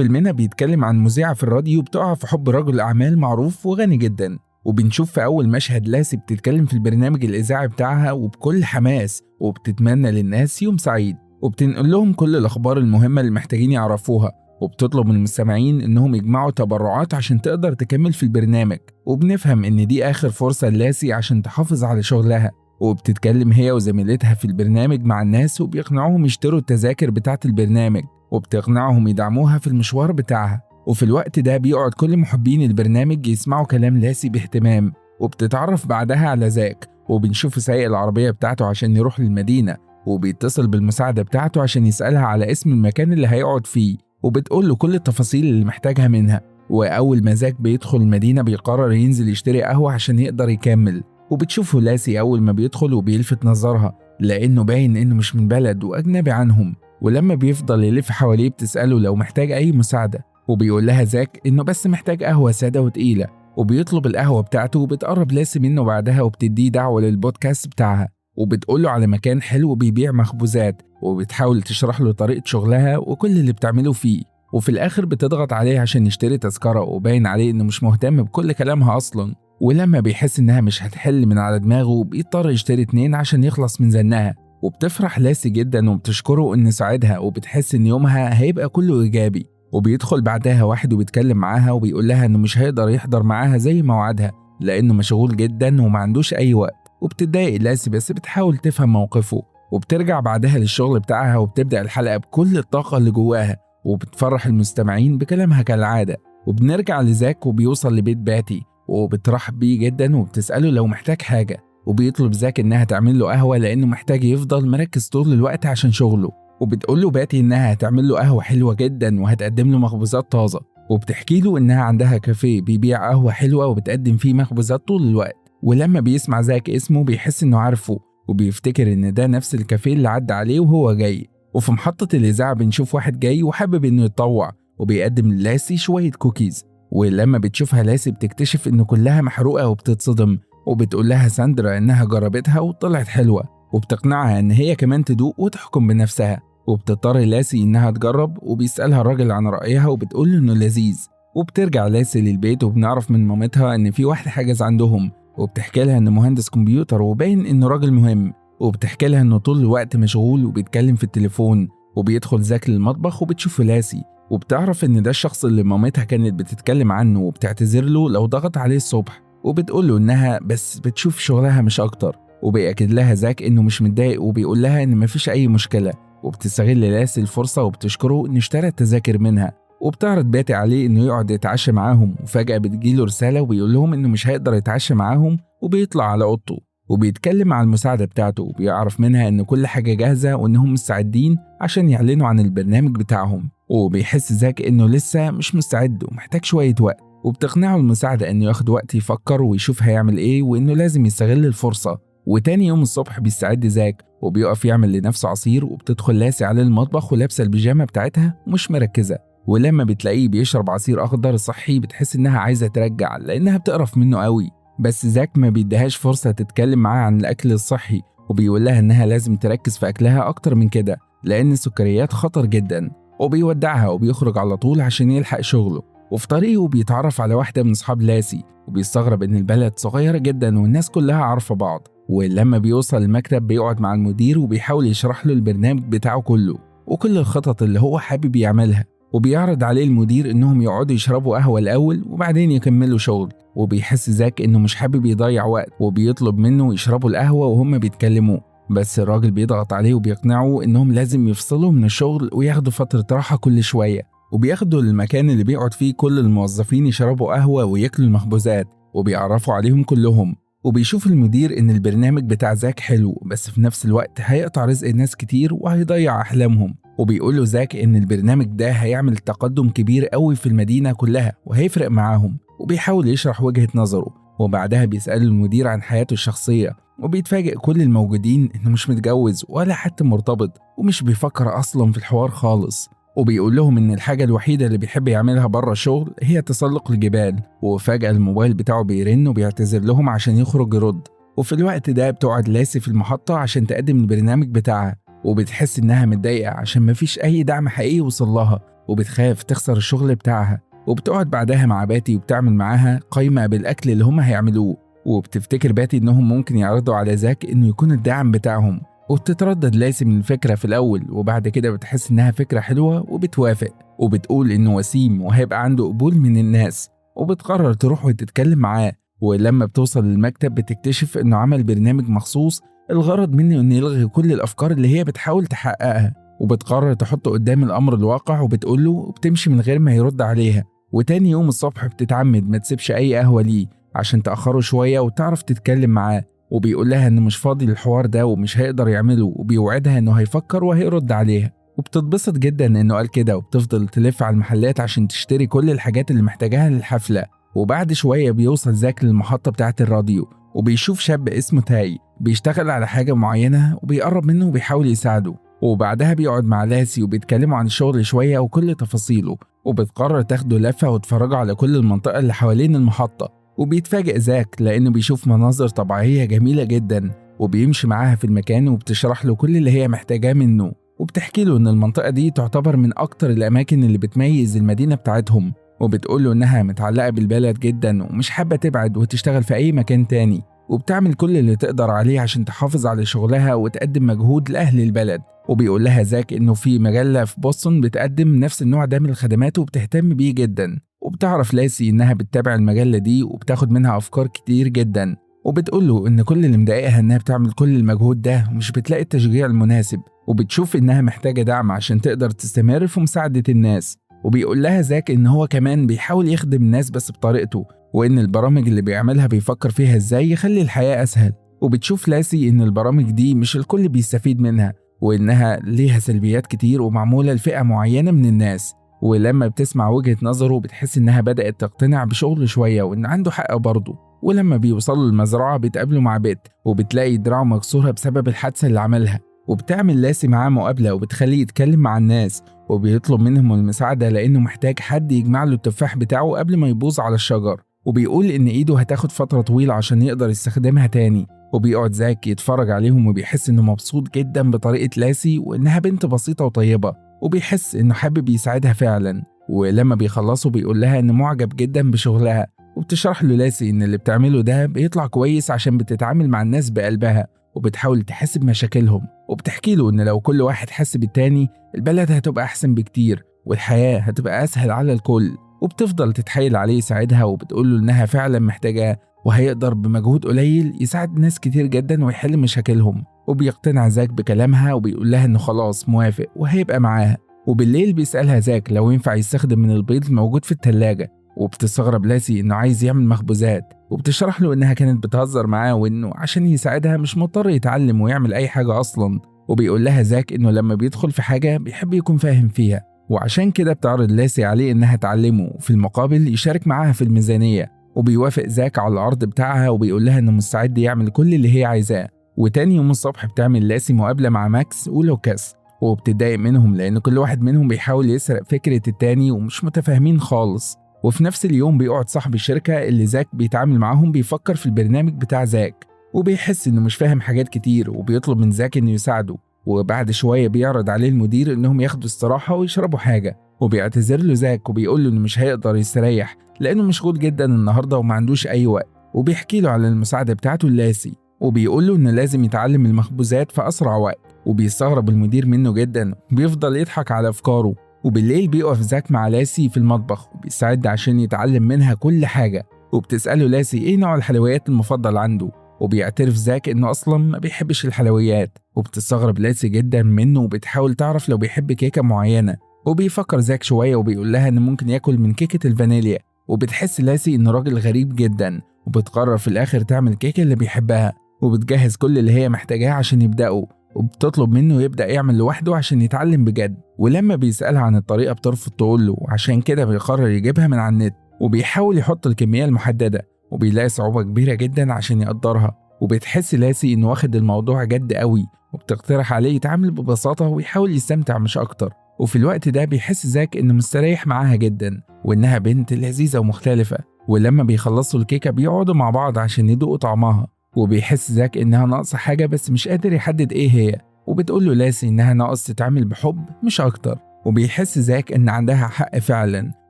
فيلمنا بيتكلم عن مذيعة في الراديو بتقع في حب رجل أعمال معروف وغني جدا، وبنشوف في أول مشهد لاسي بتتكلم في البرنامج الإذاعي بتاعها وبكل حماس، وبتتمنى للناس يوم سعيد، وبتنقل لهم كل الأخبار المهمة اللي محتاجين يعرفوها، وبتطلب من المستمعين إنهم يجمعوا تبرعات عشان تقدر تكمل في البرنامج. وبنفهم إن دي آخر فرصة لاسي عشان تحافظ على شغلها، وبتتكلم هي وزميلتها في البرنامج مع الناس وبيقنعوهم يشتروا التذاكر بتاعة البرنامج، وبتقنعهم يدعموها في المشوار بتاعها. وفي الوقت ده بيقعد كل محبين البرنامج يسمعوا كلام لاسي باهتمام، وبتتعرف بعدها على زاك، وبنشوف سايق العربية بتاعته عشان يروح للمدينة، وبيتصل بالمساعدة بتاعته عشان يسألها على اسم المكان اللي هيقعد فيه، وبتقول له كل التفاصيل اللي محتاجها منها. وأول ما زاك بيدخل المدينة بيقرر ينزل يشتري قهوة عشان يقدر يكمل، وبتشوفه لاسي أول ما بيدخل وبيلفت نظرها لأنه باين إنه مش من بلد وأجنبي عنهم. ولما بيفضل يلف حواليه بتسأله لو محتاج أي مساعدة، وبيقول لها زاك إنه بس محتاج قهوة سادة وتقيلة، وبيطلب القهوة بتاعته. وبتقرب لاسي منه بعدها وبتديه دعوة للبودكاست بتاعها، وبتقوله على مكان حلو بيبيع مخبوزات، وبتحاول تشرح له طريقة شغلها وكل اللي بتعمله فيه. وفي الآخر بتضغط عليه عشان يشتري تذكرة، وباين عليه إنه مش مهتم بكل كلامها أصلا. ولما بيحس إنها مش هتحل من على دماغه بيضطر يشتري 2 عشان يخلص من زنها. وبتفرح لاسي جدا وبتشكره إنه ساعدها، وبتحس إن يومها هيبقى كله إيجابي. وبيدخل بعدها واحد وبيتكلم معاها وبيقول لها إنه مش هيقدر يحضر معاها زي ما وعدها لأنه مشغول جدا وما عندوش أي وقت. وبتتضايق لاسي بس بتحاول تفهم موقفه، وبترجع بعدها للشغل بتاعها وبتبدأ الحلقة بكل الطاقة اللي جواها، وبتفرح المستمعين بكلامها كالعادة. وبنرجع لزاك وبيوصل لبيت باتي، وبترحب بيه جدا وبتسأله لو محتاج حاجة، وبيطلب زاك إنها تعمل له قهوة لأنه محتاج يفضل مركز طول الوقت عشان شغله. وبتقول له باتي إنها هتعمل له قهوة حلوة جدا وهتقدم له مخبوزات طازة، وبتحكي له إنها عندها كافيه بيبيع قهوة حلوة وبتقدم فيه مخبوزات طول الوقت. ولما بيسمع زاك اسمه بيحس إنه عارفه، وبيفتكر إن ده نفس الكافيه اللي عدى عليه وهو جاي. وفي محطة الإذاعة بنشوف واحد جاي وحابب إنه يتطوع، وبيقدم للاسي شوية كوكيز. ولما بتشوفها لاسي بتكتشف إنه كلها محروقة وبتتصدم، وبتقول لها ساندرا إنها جربتها وطلعت حلوة، وبتقنعها إن هي كمان تدوق وتحكم بنفسها. وبتضطر لاسي إنها تجرب، وبيسألها الراجل عن رأيها وبتقول له إنه لذيذ. وبترجع لاسي للبيت وبنعرف من مامتها إن في واحد حجز عندهم، وبتحكي لها إنه مهندس كمبيوتر وباين إنه راجل مهم، وبتحكي لها إنه طول الوقت مشغول وبيتكلم في التليفون. وبيدخل زاك للمطبخ وبتشوف لاسي، وبتعرف إن ده الشخص اللي مامتها كانت بتتكلم عنه، وبتعتذر له لو ضغط عليه الصبح، وبتقول له إنها بس بتشوف شغلها مش أكتر. وبيأكد لها زاك إنه مش متضايق، وبيقول لها إن مفيش أي مشكلة. وبتستغل لاسي الفرصة وبتشكره إنه اشترى التذاكر منها، وبتعرض باتي عليه إنه يقعد يتعشى معاهم. وفجأة بتجيله رسالة وبيقول لهم إنه مش هيقدر يتعشى معاهم، وبيطلع على أوضته وبيتكلم مع المساعدة بتاعته، وبيعرف منها إن كل حاجة جاهزة وإنهم مستعدين عشان يعلنوا عن البرنامج بتاعهم. وبيحس زاك إنه لسه مش مستعد ومحتاج شوية وقت، وبتقنعه المساعدة إنه ياخد وقت يفكر ويشوف هيعمل إيه، وإنه لازم يستغل الفرصة. وتاني يوم الصبح بيستعد زاك وبيقف يعمل لنفسه عصير، وبتدخل لاسي على المطبخ ولابسة البيجامة بتاعتها ومش مركزة. ولما بتلاقيه بيشرب عصير أخضر صحي بتحس إنها عايزة ترجع لأنها بتقرف منه قوي، بس زاك ما بيديهاش فرصة تتكلم معاه عن الأكل الصحي، وبيقول لها إنها لازم تركز في أكلها أكتر من كده لأن السكريات خطر جدا. وبيودعها وبيخرج على طول عشان يلحق شغله. وفي طريقه بيتعرف على واحدة من أصحاب لاسي، وبيستغرب إن البلد صغيرة جدا والناس كلها عارفة بعض. ولما بيوصل المكتب بيقعد مع المدير وبيحاول يشرح له البرنامج بتاعه كله وكل الخطط اللي هو حابب يعملها، وبيعرض عليه المدير إنهم يقعدوا يشربوا قهوة الأول وبعدين يكملوا شغل. وبيحس زاك إنه مش حابب يضيع وقت، وبيطلب منه يشربوا القهوة وهم بيتكلموا، بس الراجل بيضغط عليه وبيقنعه إنهم لازم يفصلوا من الشغل وياخدوا فترة راحة كل شوية. وبياخدوا المكان اللي بيقعد فيه كل الموظفين يشربوا قهوة وياكلوا المخبوزات، وبيعرفوا عليهم كلهم. وبيشوف المدير إن البرنامج بتاع زاك حلو، بس في نفس الوقت هيقطع رزق ناس كتير وهيضيع أحلامهم. وبيقول له زاك إن البرنامج ده هيعمل تقدم كبير قوي في المدينة كلها وهيفرق معاهم، وبيحاول يشرح وجهة نظره. وبعدها بيسأل المدير عن حياته الشخصية، وبيتفاجئ كل الموجودين إنه مش متجوز ولا حتى مرتبط، ومش بيفكر أصلا في الحوار خالص. وبيقول لهم إن الحاجة الوحيدة اللي بيحب يعملها بره الشغل هي تسلق الجبال. وفجأة الموبايل بتاعه بيرن وبيعتذر لهم عشان يخرج يرد. وفي الوقت ده بتقعد لاسي في المحطة عشان تقدم البرنامج بتاعها، وبتحس إنها متضايقة عشان مفيش أي دعم حقيقي وصل لها، وبتخاف تخسر الشغل بتاعها، وبتقعد بعدها مع باتي وبتعمل معاها قايمة بالأكل اللي هم هيعملوه، وبتفتكر باتي إنهم ممكن يعرضوا على زاك إنه يكون الداعم بتاعهم، وبتتردد لاسي من الفكرة في الأول، وبعد كده بتحس إنها فكرة حلوة وبتوافق، وبتقول إنه وسيم وهيبقى عنده قبول من الناس، وبتقرر تروح وتتكلم معاه. ولما بتوصل للمكتب بتكتشف إنه عمل برنامج مخصوص الغرض منه إنه يلغي كل الأفكار اللي هي بتحاول تحققها، وبتقرر تحطه قدام الأمر الواقع وبتقوله وبتمشي من غير ما يرد عليها. وتاني يوم الصبح بتتعمد ما تسيبش أي قهوة ليه عشان تأخره شوية وتعرف تتكلم معاه، وبيقول لها إنه مش فاضي للحوار ده ومش هيقدر يعمله، وبيوعدها إنه هيفكر وهيرد عليها. وبتتبسط جدا إنه قال كده، وبتفضل تلف على المحلات عشان تشتري كل الحاجات اللي محتاجاها للحفلة. وبعد شوية بيوصل زاك للمحطة بتاعة الراديو، وبيشوف شاب اسمه تاي بيشتغل على حاجة معينة، وبيقرب منه وبيحاول يساعده. وبعدها بيقعد مع لاسي وبيتكلموا عن الشغل شوية وكل تفاصيله، وبتقرر تاخده لفة وتفرجوا على كل المنطقة اللي حوالين المحطة. وبيتفاجئ زاك لأنه بيشوف مناظر طبيعية جميلة جدا، وبيمشي معاها في المكان وبتشرح له كل اللي هي محتاجاه منه، وبتحكي له إن المنطقة دي تعتبر من أكتر الأماكن اللي بتميز المدينة بتاعتهم، وبتقول له إنها متعلقة بالبلد جدا ومش حابة تبعد وتشتغل في أي مكان تاني، وبتعمل كل اللي تقدر عليه عشان تحافظ على شغلها وتقدم مجهود لأهل البلد. وبيقول لها زاك إنه في مجلة في بوسطن بتقدم نفس النوع ده من الخدمات وبتهتم بيه جدا، وبتعرف لاسي إنها بتتابع المجلة دي وبتاخد منها أفكار كتير جدا، وبتقول له إن كل اللي مضايقها إنها بتعمل كل المجهود ده ومش بتلاقي التشجيع المناسب، وبتشوف إنها محتاجة دعم عشان تقدر تستمر في مساعدة الناس. وبيقول لها زاك إن هو كمان بيحاول يخدم الناس بس بطريقته، وإن البرامج اللي بيعملها بيفكر فيها إزاي يخلي الحياة أسهل. وبتشوف لاسي إن البرامج دي مش الكل بيستفيد منها، وإنها ليها سلبيات كتير ومعمولة لفئة معينة من الناس. ولما بتسمع وجهة نظره بتحس إنها بدأت تقتنع بشغله شوية وإن عنده حق برضه. ولما بيوصلوا المزرعة بيتقابلوا مع بيت، وبتلاقي دراعه مكسورة بسبب الحادثة اللي عملها، وبتعمل لاسي معاه مقابلة وبتخليه يتكلم مع الناس، وبيطلب منهم المساعدة لأنه محتاج حد يجمع له التفاح بتاعه قبل ما يبوظ على الشجر، وبيقول إن إيده هتاخد فترة طويلة عشان يقدر يستخدمها تاني. وبيقعد زاك يتفرج عليهم وبيحس إنه مبسوط جدا بطريقة لاسي وإنها بنت بسيطة وطيبة، وبيحس إنه حابب يساعدها فعلا. ولما بيخلصوا بيقول لها إنه معجب جدا بشغلها، وبتشرح له لاسي إن اللي بتعمله ده بيطلع كويس عشان بتتعامل مع الناس بقلبها وبتحاول تحس بمشاكلهم، وبتحكي له إن لو كل واحد حس بالتاني البلد هتبقى أحسن بكتير والحياة هتبقى أسهل على الكل. وبتفضل تتحايل عليه يساعدها، وبتقول له إنها فعلا محتاجاه وهيقدر بمجهود قليل يساعد ناس كتير جدا ويحل مشاكلهم. وبيقتنع زاك بكلامها وبيقول لها إنه خلاص موافق وهيبقى معاها. وبالليل بيسألها زاك لو ينفع يستخدم من البيض الموجود في التلاجة، وبتستغرب لاسي إنه عايز يعمل مخبوزات، وبتشرح له إنها كانت بتهزر معاه وإنه عشان يساعدها مش مضطر يتعلم ويعمل أي حاجة أصلا. وبيقول لها زاك إنه لما بيدخل في حاجة بيحب يكون فاهم فيها، وعشان كده بتعرض لاسي عليه إنها تعلمه وفي المقابل يشارك معاها في الميزانية. وبيوافق زاك على العرض بتاعها وبيقول لها إنه مستعد يعمل كل اللي هي عايزاه. وتاني يوم الصبح بتعمل لاسي مقابلة مع ماكس ولوكاس، وبتضايق منهم لأن كل واحد منهم بيحاول يسرق فكرة التاني ومش متفاهمين خالص. وفي نفس اليوم بيقعد صاحب الشركة اللي زاك بيتعامل معاهم بيفكر في البرنامج بتاع زاك، وبيحس إنه مش فاهم حاجات كتير وبيطلب من زاك إنه يساعده. وبعد شوية بيعرض عليه المدير إنهم ياخدوا استراحة ويشربوا حاجة، وبيعتذر له زاك وبيقول له إنه مش هيقدر يستريح لأنه مشغول جدا النهاردة وما عندوش أي وقت، وبيحكي له على المساعدة بتاعته لاسي، وبيقول له إنه لازم يتعلم المخبوزات في أسرع وقت. وبيستغرب المدير منه جدا وبيفضل يضحك على أفكاره. وبالليل بيقف زاك مع لاسي في المطبخ وبيستعد عشان يتعلم منها كل حاجة، وبتسأله لاسي إيه نوع الحلويات المفضل عنده، وبيعترف زاك إنه أصلا ما بيحبش الحلويات. وبتستغرب لاسي جدا منه وبتحاول تعرف لو بيحب كيكة معينة، وبيفكر زاك شوية وبيقول لها إنه ممكن ياكل من كيكة الفانيليا. وبتحس لاسي إنه راجل غريب جدا، وبتقرر في الآخر تعمل كيكة اللي بيحبها، وبتجهز كل اللي هي محتاجاه عشان يبدأوا، وبتطلب منه يبدأ يعمل لوحده عشان يتعلم بجد. ولما بيسألها عن الطريقة بترفض تقوله، وعشان كده بيقرر يجيبها من على النت، وبيحاول يحط الكمية المحددة وبيلاقي صعوبة كبيرة جدا عشان يقدرها. وبتحس لاسي إنه واخد الموضوع جد قوي، وبتقترح عليه يتعامل ببساطة ويحاول يستمتع مش أكتر. وفي الوقت ده بيحس زاك إنه مستريح معاها جدا وإنها بنت لذيذة ومختلفة. ولما بيخلصوا الكيكة بيقعدوا مع بعض عشان يدوقوا طعمها، وبيحس زاك إنها ناقصة حاجة بس مش قادر يحدد إيه هي، وبتقول له لاسي إنها ناقص تتعامل بحب مش أكتر. وبيحس زاك إن عندها حق فعلا.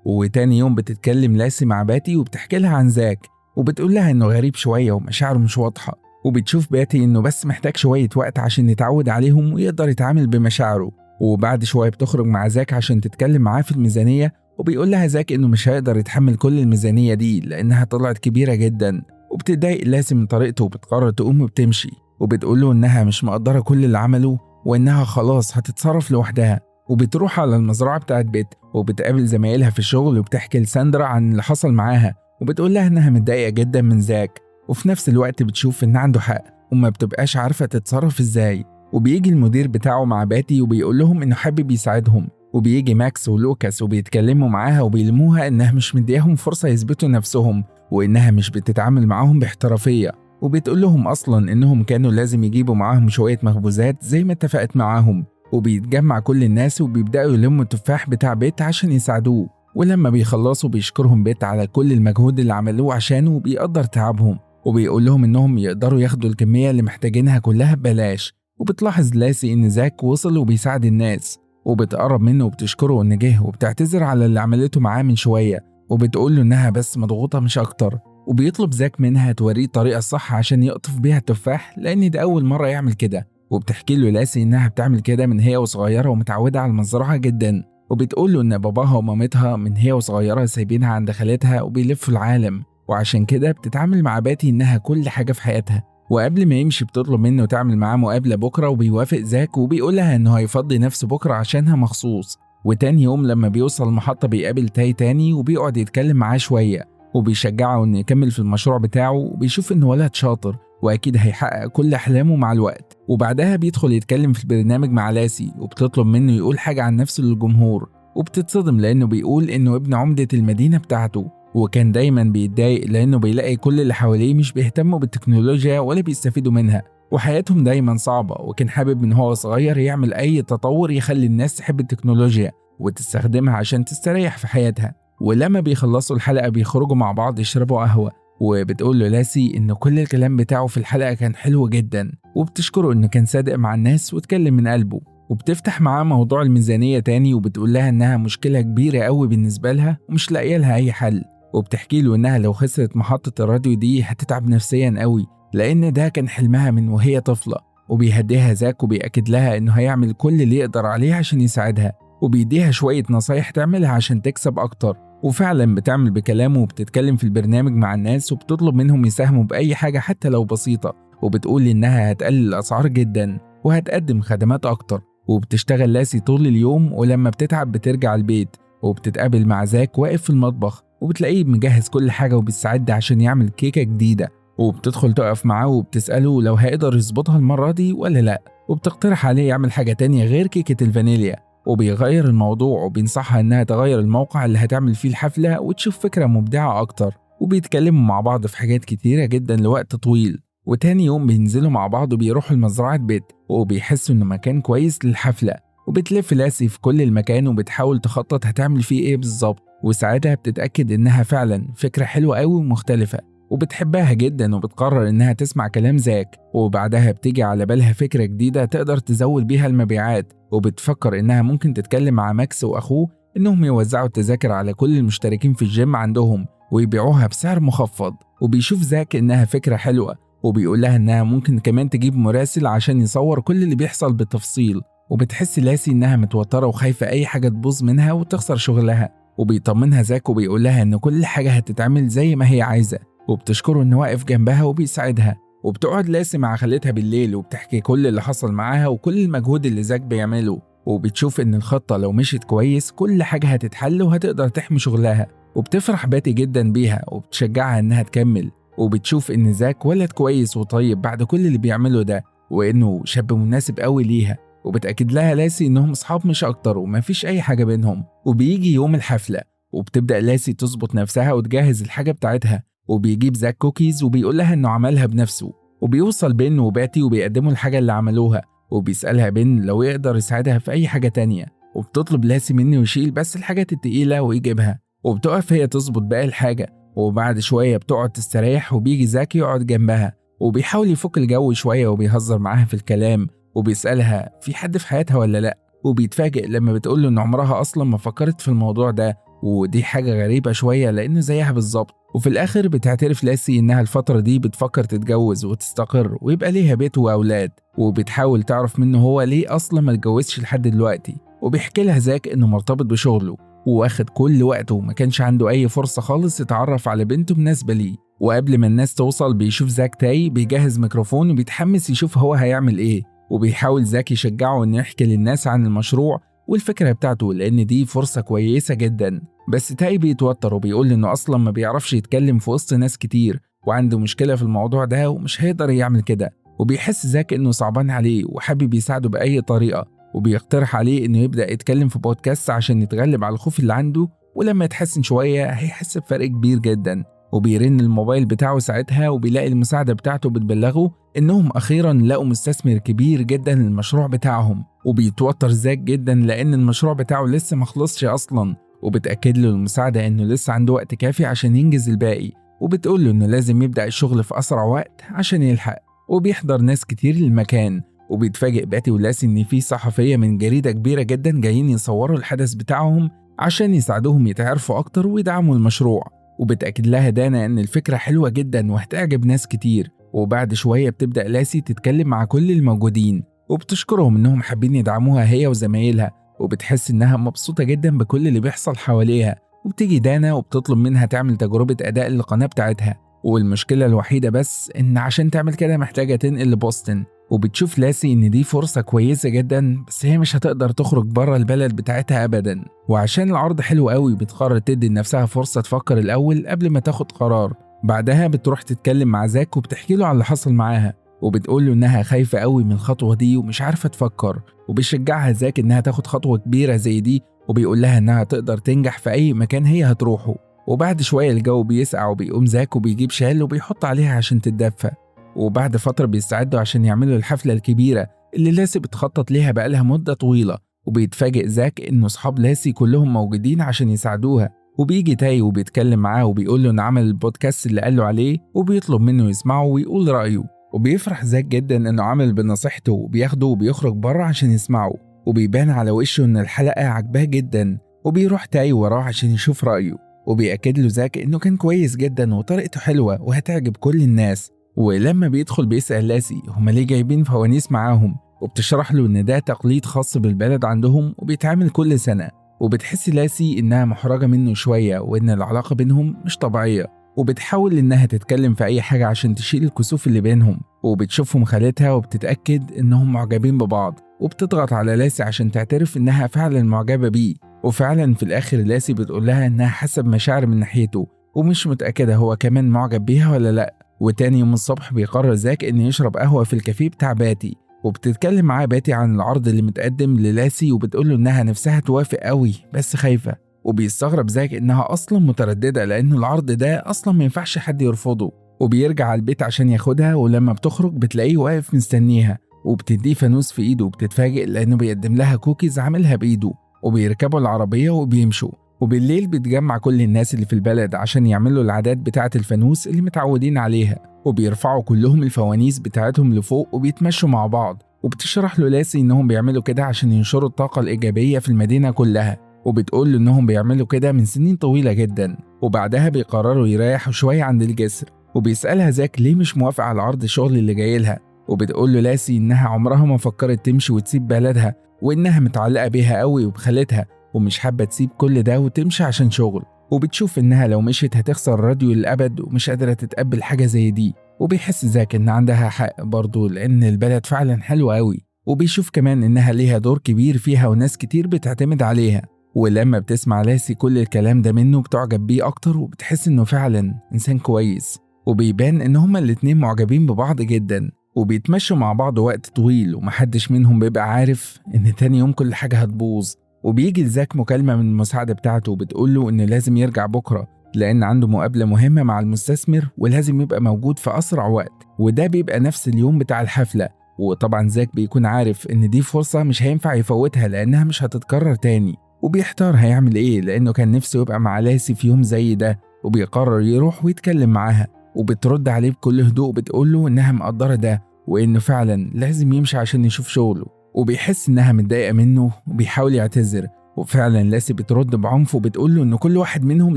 وتاني يوم بتتكلم لاسي مع باتي وبتحكي لها عن زاك، وبتقول لها إنه غريب شوية ومشاعره مش واضحة، وبتشوف باتي إنه بس محتاج شوية وقت عشان يتعود عليهم ويقدر يتعامل بمشاعره. وبعد شوية بتخرج مع زاك عشان تتكلم معاه في الميزانية، وبيقول لها زاك إنه مش هيقدر يتحمل كل الميزانية دي لأنها طلعت كبيرة جدا. وبتتضايق لاسي من طريقته وبتقرر تقوم وبتمشي، وبتقول له إنها مش مقدرة كل اللي عمله وإنها خلاص هتتصرف لوحدها. وبتروح على المزرعة بتاعت بيت وبتقابل زمايلها في الشغل وبتحكي لساندرا عن اللي حصل معاها، وبتقول لها إنها متضايقة جدا من زاك، وفي نفس الوقت بتشوف إن عنده حق وما بتبقاش عارفة تتصرف إزاي. وبيجي المدير بتاعه مع باتي وبيقول لهم إنه حابب يساعدهم، وبيجي ماكس ولوكاس وبيتكلموا معاها وبيلموها إنها مش مدياهم فرصة يثبتوا نفسهم وإنها مش بتتعامل معاهم باحترافية. وبتقول لهم أصلا إنهم كانوا لازم يجيبوا معاهم شوية مخبوزات زي ما اتفقت معاهم. وبيتجمع كل الناس وبيبدأوا يلموا التفاح بتاع بيت عشان يساعدوه، ولما بيخلصوا بيشكرهم بيت على كل المجهود اللي عملوه عشانه وبيقدر تعبهم، وبيقول لهم إنهم يقدروا ياخدوا الكمية اللي محتاجينها كلها ببلاش. وبتلاحظ لاسي إن زاك وصل وبيساعد الناس، وبتقرب منه وبتشكره إن جه وبتعتذر على اللي عملته معاه من شوية، وبتقول له إنها بس مضغوطة مش أكتر. وبيطلب زاك منها توريه الطريقة الصح عشان يقطف بيها التفاح لأن ده أول مرة يعمل كده. وبتحكي له لاسي إنها بتعمل كده من هي وصغيرة ومتعودة على المزرعة جدا. وبتقول له إن باباها ومامتها من هي وصغيرة سايبينها عند خالتها وبيلفوا العالم، وعشان كده بتتعامل مع باتي إنها كل حاجة في حياتها. وقبل ما يمشي بتطلب منه تعمل معاه مقابلة بكرة، وبيوافق زاك وبيقول لها إنه هيفضي نفسه بكرة عشانها مخصوص. وتاني يوم لما بيوصل المحطة بيقابل تاي تاني وبيقعد يتكلم معاه شوية وبيشجعه إنه يكمل في المشروع بتاعه، وبيشوف إنه ولد شاطر وأكيد هيحقق كل أحلامه مع الوقت. وبعدها بيدخل يتكلم في البرنامج مع لاسي وبتطلب منه يقول حاجة عن نفسه للجمهور، وبتتصدم لأنه بيقول إنه ابن عمدة المدينة بتاعته، وكان دايما بيتضايق لأنه بيلاقي كل اللي حواليه مش بيهتموا بالتكنولوجيا ولا بيستفيدوا منها وحياتهم دايما صعبة، وكان حابب من هو صغير يعمل أي تطور يخلي الناس تحب التكنولوجيا وتستخدمها عشان تستريح في حياتها. ولما بيخلصوا الحلقة بيخرجوا مع بعض يشربوا قهوة، وبتقول له لاسي إن كل الكلام بتاعه في الحلقة كان حلو جدا، وبتشكره إنه كان صادق مع الناس واتكلم من قلبه. وبتفتح معاه موضوع الميزانية تاني وبتقول لها إنها مشكلة كبيرة قوي بالنسبة لها ومش لاقيه لها أي حل، وبتحكي له إنها لو خسرت محطة الراديو دي هتتعب نفسيا قوي لأن ده كان حلمها من وهي طفلة. وبيهديها زاك وبيأكد لها إنه هيعمل كل اللي يقدر عليه عشان يساعدها، وبيديها شوية نصايح تعملها عشان تكسب أكتر. وفعلا بتعمل بكلامه وبتتكلم في البرنامج مع الناس وبتطلب منهم يساهموا بأي حاجة حتى لو بسيطة، وبتقول إنها هتقلل الأسعار جدا وهتقدم خدمات أكتر. وبتشتغل لاسي طول اليوم، ولما بتتعب بترجع البيت وبتتقابل مع زاك واقف في المطبخ وبتلاقيه مجهز كل حاجة وبيستعد عشان يعمل كيكة جديدة، وبتدخل تقف معاه وبتسأله لو هيقدر يظبطها المرة دي ولا لأ، وبتقترح عليه يعمل حاجة تانية غير كيكة الفانيليا، وبيغير الموضوع وبينصحها إنها تغير الموقع اللي هتعمل فيه الحفلة وتشوف فكرة مبدعة أكتر. وبيتكلموا مع بعض في حاجات كتيرة جدا لوقت طويل. وتاني يوم بينزلوا مع بعض وبيروحوا لمزرعة بيت وبيحسوا إنه مكان كويس للحفلة. وبتلف لاسي في كل المكان وبتحاول تخطط هتعمل فيه إيه بالظبط، وساعتها بتتأكد إنها فعلا فكرة حلوة أوي ومختلفة وبتحبها جدا، وبتقرر إنها تسمع كلام زاك. وبعدها بتيجي على بالها فكرة جديدة تقدر تزود بيها المبيعات، وبتفكر إنها ممكن تتكلم مع ماكس وأخوه إنهم يوزعوا التذاكر على كل المشتركين في الجيم عندهم ويبيعوها بسعر مخفض. وبيشوف زاك إنها فكرة حلوة وبيقول لها إنها ممكن كمان تجيب مراسل عشان يصور كل اللي بيحصل بالتفصيل. وبتحس لاسي إنها متوترة وخايفة أي حاجة تبوظ منها وتخسر شغلها، وبيطمنها زاك وبيقول لها إن كل حاجة هتتعمل زي ما هي عايزة، وبتشكره إنه واقف جنبها وبيساعدها. وبتقعد لاسي مع خالتها بالليل وبتحكي كل اللي حصل معاها وكل المجهود اللي زاك بيعمله، وبتشوف إن الخطة لو مشيت كويس كل حاجة هتتحل وهتقدر تحمي شغلها. وبتفرح باتي جدا بيها وبتشجعها إنها تكمل، وبتشوف إن زاك ولد كويس وطيب بعد كل اللي بيعمله ده وإنه شاب مناسب قوي ليها. وبتأكد لها لاسي إنهم أصحاب مش أكتر ومفيش أي حاجة بينهم. وبيجي يوم الحفلة وبتبدأ لاسي تظبط نفسها وتجهز الحاجة بتاعتها، وبيجيب زاك كوكيز وبيقول لها إنه عملها بنفسه. وبيوصل بين وباتي وبيقدموا الحاجة اللي عملوها، وبيسألها بين لو يقدر يساعدها في أي حاجة تانية، وبتطلب لاسي منه يشيل بس الحاجات التقيلة ويجيبها، وبتقف هي تظبط باقي الحاجة. وبعد شوية بتقعد تستريح وبيجي زاك يقعد جنبها وبيحاول يفك الجو شوية وبيهزر معاها في الكلام، وبيسألها في حد في حياتها ولا لأ، وبيتفاجئ لما بتقوله إن عمرها أصلا ما فكرت في الموضوع ده، ودي حاجة غريبة شوية لأنه زيها بالظبط. وفي الآخر بتعترف لاسي إنها الفترة دي بتفكر تتجوز وتستقر ويبقى ليها بيت وأولاد، وبتحاول تعرف منه هو ليه أصلا ما اتجوزش لحد دلوقتي. وبيحكي لها زاك إنه مرتبط بشغله وواخد كل وقته وما كانش عنده أي فرصة خالص يتعرف على بنت مناسبة ليه. وقبل ما الناس توصل بيشوف زاك تاي بيجهز ميكروفون وبيتحمس يشوف هو هيعمل إيه، وبيحاول زاك يشجعه إنه يحكي للناس عن المشروع والفكرة بتاعته لأن دي فرصة كويسة جدا. بس تاي بيتوتر وبيقول إنه أصلا ما بيعرفش يتكلم في وسط ناس كتير وعنده مشكلة في الموضوع ده ومش هيقدر يعمل كده. وبيحس زاك إنه صعبان عليه وحابب يساعده بأي طريقة، وبيقترح عليه إنه يبدأ يتكلم في بودكاست عشان يتغلب على الخوف اللي عنده، ولما يتحسن شوية هيحس بفرق كبير جدا. وبيرن الموبايل بتاعه ساعتها وبيلاقي المساعدة بتاعته بتبلغه إنهم أخيرا لقوا مستثمر كبير جدا للمشروع بتاعهم. وبيتوتر زاك جدا لأن المشروع بتاعه لسه مخلصش أصلا، وبتأكد له المساعدة إنه لسه عنده وقت كافي عشان ينجز الباقي، وبتقول له إنه لازم يبدأ الشغل في أسرع وقت عشان يلحق. وبيحضر ناس كتير للمكان، وبيتفاجئ باتي ولاسي إن في صحفية من جريدة كبيرة جدا جايين يصوروا الحدث بتاعهم عشان يساعدوهم يتعرفوا أكتر ويدعموا المشروع. وبتأكد لها دانا إن الفكرة حلوة جدا وهتعجب ناس كتير. وبعد شوية بتبدأ لاسي تتكلم مع كل الموجودين وبتشكرهم إنهم حابين يدعموها هي وزمايلها، وبتحس إنها مبسوطة جدا بكل اللي بيحصل حواليها. وبتيجي دانا وبتطلب منها تعمل تجربة أداء للقناة بتاعتها، والمشكلة الوحيدة بس إن عشان تعمل كده محتاجة تنقل لبوسطن. وبتشوف لاسي إن دي فرصة كويسة جدا بس هي مش هتقدر تخرج بره البلد بتاعتها أبدا، وعشان العرض حلو قوي بتقرر تدي لنفسها فرصة تفكر الأول قبل ما تاخد قرار. بعدها بتروح تتكلم مع زاك وبتحكي له على اللي حصل معاها، وبتقول له إنها خايفة قوي من الخطوة دي ومش عارفة تفكر. وبيشجعها زاك إنها تاخد خطوة كبيرة زي دي، وبيقول لها إنها تقدر تنجح في أي مكان هي هتروحه. وبعد شوية الجو بيسقع وبيقوم زاك وبيجيب شال وبيحط عليها عشان تتدفى. وبعد فترة بيستعدوا عشان يعملوا الحفلة الكبيرة اللي لاسي بتخطط ليها بقالها مدة طويلة. وبيتفاجئ زاك إنه صحاب لاسي كلهم موجودين عشان يساعدوها، وبيجي تاي وبيتكلم معاه وبيقول له إن عمل البودكاست اللي قاله عليه وبيطلب منه يسمعه ويقول رأيه. وبيفرح زاك جدا إنه عمل بنصيحته وبياخده وبيخرج بره عشان يسمعه، وبيبان على وشه إن الحلقة عجباه جدا. وبيروح تاي وراه عشان يشوف رأيه، وبيأكد له زاك إنه كان كويس جدا وطريقته حلوة وهتعجب كل الناس. ولما بيدخل بيسأل لاسي هما ليه جايبين فوانيس معاهم، وبتشرح له إن ده تقليد خاص بالبلد عندهم وبيتعمل كل سنة. وبتحس لاسي إنها محرجة منه شوية وإن العلاقة بينهم مش طبيعية، وبتحاول إنها تتكلم في أي حاجة عشان تشيل الكسوف اللي بينهم. وبتشوفهم خالتها وبتتأكد إنهم معجبين ببعض، وبتضغط على لاسي عشان تعترف إنها فعلا معجبة بيه. وفعلا في الآخر لاسي بتقول لها إنها حاسة بمشاعر من ناحيته ومش متأكدة هو كمان معجب بيها ولا لأ. وتاني يوم الصبح بيقرر زاك إنه يشرب قهوة في الكافيه بتاع باتي، وبتتكلم معاه باتي عن العرض اللي متقدم للاسي وبتقوله إنها نفسها توافق قوي بس خايفة. وبيستغرب زاك إنها أصلا مترددة لأن العرض ده أصلا ما ينفعش حد يرفضه. وبيرجع على البيت عشان ياخدها، ولما بتخرج بتلاقيه واقف مستنيها وبتديه فانوس في إيده، وبتتفاجئ لأنه بيقدم لها كوكيز عاملها بإيده. وبيركبوا العربية وبيمشوا، وبالليل بتجمع كل الناس اللي في البلد عشان يعملوا العادات بتاعة الفانوس اللي متعودين عليها، وبيرفعوا كلهم الفوانيس بتاعتهم لفوق وبيتمشوا مع بعض. وبتشرح له لاسي إنهم بيعملوا كده عشان ينشروا الطاقة الإيجابية في المدينة كلها، وبتقول له إنهم بيعملوا كده من سنين طويلة جدا. وبعدها بيقرروا يريحوا شوية عند الجسر، وبيسألها زاك ليه مش موافقة على عرض الشغل اللي جاي لها. وبتقول له لاسي إنها عمرها ما فكرت تمشي وتسيب بلدها، وإنها متعلقة بيها قوي وبخالتها ومش حابة تسيب كل ده وتمشي عشان شغل. وبتشوف إنها لو مشيت هتخسر راديو للأبد ومش قادرة تتقبل حاجة زي دي. وبيحس زاك إن عندها حق برضه لأن البلد فعلا حلوة قوي، وبيشوف كمان إنها ليها دور كبير فيها وناس كتير بتعتمد عليها. ولما بتسمع لاسي كل الكلام ده منه بتعجب بيه أكتر وبتحس إنه فعلا إنسان كويس، وبيبان إن هما الاتنين معجبين ببعض جدا. وبيتمشوا مع بعض وقت طويل ومحدش منهم بيبقى عارف إن تاني يوم كل حاجة هتبوظ. وبيجي لزاك مكالمة من المساعدة بتاعته وبتقوله إنه لازم يرجع بكرة لأن عنده مقابلة مهمة مع المستثمر ولازم يبقى موجود في أسرع وقت، وده بيبقى نفس اليوم بتاع الحفلة. وطبعا زاك بيكون عارف إن دي فرصة مش هينفع يفوتها لأنها مش هتتكرر تاني، وبيحتار هيعمل إيه لأنه كان نفسه يبقى مع لاسي في يوم زي ده. وبيقرر يروح ويتكلم معاها، وبترد عليه بكل هدوء بتقوله إنها مقدرة ده وإنه فعلا لازم يمشي عشان يشوف شغله. وبيحس إنها متضايقة منه وبيحاول يعتذر. وفعلا لاسي بترد بعنف وبتقوله إن كل واحد منهم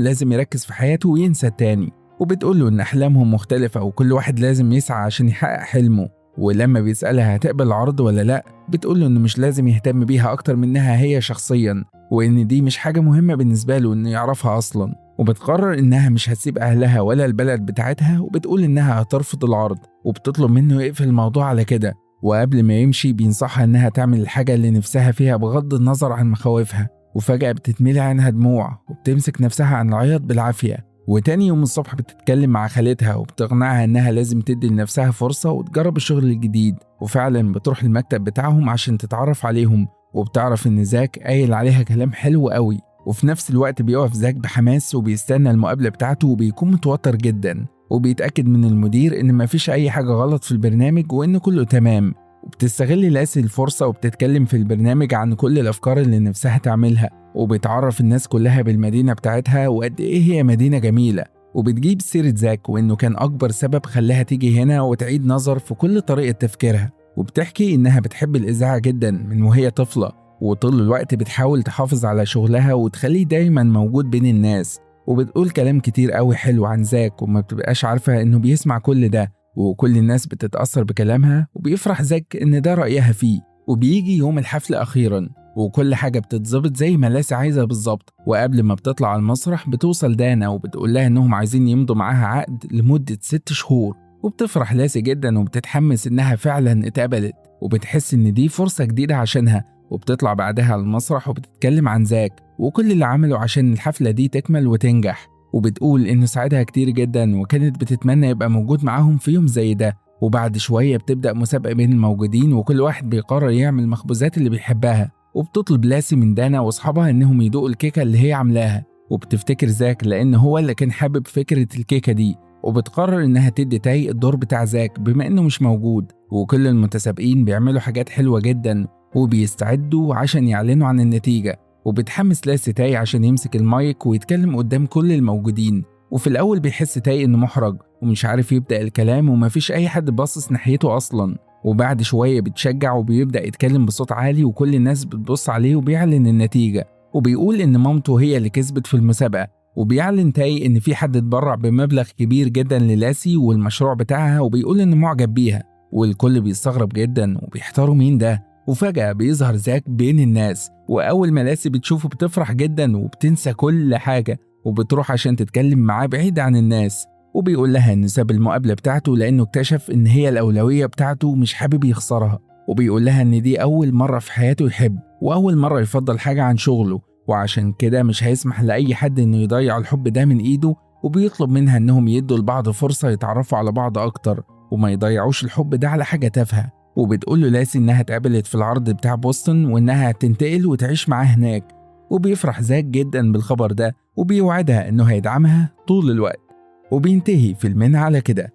لازم يركز في حياته وينسى التاني، وبتقوله إن أحلامهم مختلفة وكل واحد لازم يسعى عشان يحقق حلمه. ولما بيسألها هتقبل العرض ولا لأ، بتقوله إنه مش لازم يهتم بيها أكتر منها هي شخصيا، وإن دي مش حاجة مهمة بالنسبة له إنه يعرفها أصلا. وبتقرر إنها مش هتسيب أهلها ولا البلد بتاعتها، وبتقول إنها هترفض العرض وبتطلب منه يقفل الموضوع على كده. وقبل ما يمشي بينصحها إنها تعمل الحاجة اللي نفسها فيها بغض النظر عن مخاوفها. وفجأة بتتملي عنها دموع وبتمسك نفسها عن العياط بالعافية. وتاني يوم الصبح بتتكلم مع خالتها وبتقنعها إنها لازم تدي لنفسها فرصة وتجرب الشغل الجديد. وفعلا بتروح المكتب بتاعهم عشان تتعرف عليهم، وبتعرف إن زاك قايل عليها كلام حلو قوي. وفي نفس الوقت بيقف زاك بحماس وبيستنى المقابلة بتاعته وبيكون متوتر جدا، وبيتأكد من المدير إن مفيش أي حاجة غلط في البرنامج وإن كله تمام. وبتستغل لاسي الفرصة وبتتكلم في البرنامج عن كل الأفكار اللي نفسها تعملها، وبتعرف الناس كلها بالمدينة بتاعتها وقد إيه هي مدينة جميلة. وبتجيب سيرة زاك وإنه كان أكبر سبب خلاها تيجي هنا وتعيد نظر في كل طريقة تفكيرها. وبتحكي إنها بتحب الإذاعة جدا من وهي طفلة، وطول الوقت بتحاول تحافظ على شغلها وتخليه دايما موجود بين الناس. وبتقول كلام كتير قوي حلو عن زاك وما بتبقاش عارفة إنه بيسمع كل ده، وكل الناس بتتأثر بكلامها. وبيفرح زاك إن ده رأيها فيه. وبيجي يوم الحفل أخيرا وكل حاجة بتتظبط زي ما لاسي عايزة بالظبط. وقبل ما بتطلع على المسرح بتوصل دانا وبتقول لها إنهم عايزين يمضوا معاها عقد لمدة 6 شهور. وبتفرح لاسي جدا وبتتحمس إنها فعلا اتقبلت، وبتحس إن دي فرصة جديدة عشانها. وبتطلع بعدها على المسرح وبتتكلم عن زاك وكل اللي عمله عشان الحفلة دي تكمل وتنجح. وبتقول إنه ساعدها كتير جدا وكانت بتتمنى يبقى موجود معاهم في يوم زي ده. وبعد شوية بتبدأ مسابقة بين الموجودين وكل واحد بيقرر يعمل المخبوزات اللي بيحبها. وبتطلب لاسي من دانا واصحابها إنهم يدوقوا الكيكة اللي هي عاملاها، وبتفتكر زاك لأن هو اللي كان حابب فكرة الكيكة دي. وبتقرر إنها تدي تاي الدور بتاع زاك بما إنه مش موجود. وكل المتسابقين بيعملوا حاجات حلوة جدا وبيستعدوا عشان يعلنوا عن النتيجة. وبتحمس لاسي تاي عشان يمسك المايك ويتكلم قدام كل الموجودين. وفي الأول بيحس تاي إنه محرج ومش عارف يبدأ الكلام ومفيش أي حد باصص ناحيته أصلا. وبعد شوية بيتشجع وبيبدأ يتكلم بصوت عالي وكل الناس بتبص عليه وبيعلن النتيجة. وبيقول إن مامته هي اللي كسبت في المسابقة. وبيعلن تاي إن في حد اتبرع بمبلغ كبير جدا للاسي والمشروع بتاعها، وبيقول إنه معجب بيها. والكل بيستغرب جدا وبيحتاروا مين ده. وفجأة بيظهر زاك بين الناس، وأول ما لاسي بتشوفه بتفرح جدا وبتنسى كل حاجة وبتروح عشان تتكلم معاه بعيد عن الناس. وبيقول لها إن ساب المقابلة بتاعته لأنه اكتشف إن هي الأولوية بتاعته ومش حابب يخسرها. وبيقول لها إن دي أول مرة في حياته يحب وأول مرة يفضل حاجة عن شغله، وعشان كده مش هيسمح لأي حد إنه يضيع الحب ده من إيده. وبيطلب منها إنهم يدوا لبعض فرصة يتعرفوا على بعض أكتر وما يضيعوش الحب ده على حاجة تافهة. وبتقول له لاسي إنها اتقابلت في العرض بتاع بوسطن وإنها هتنتقل وتعيش معاه هناك. وبيفرح زاك جدا بالخبر ده وبيوعدها إنه هيدعمها طول الوقت. وبينتهي فيلمنا على كده.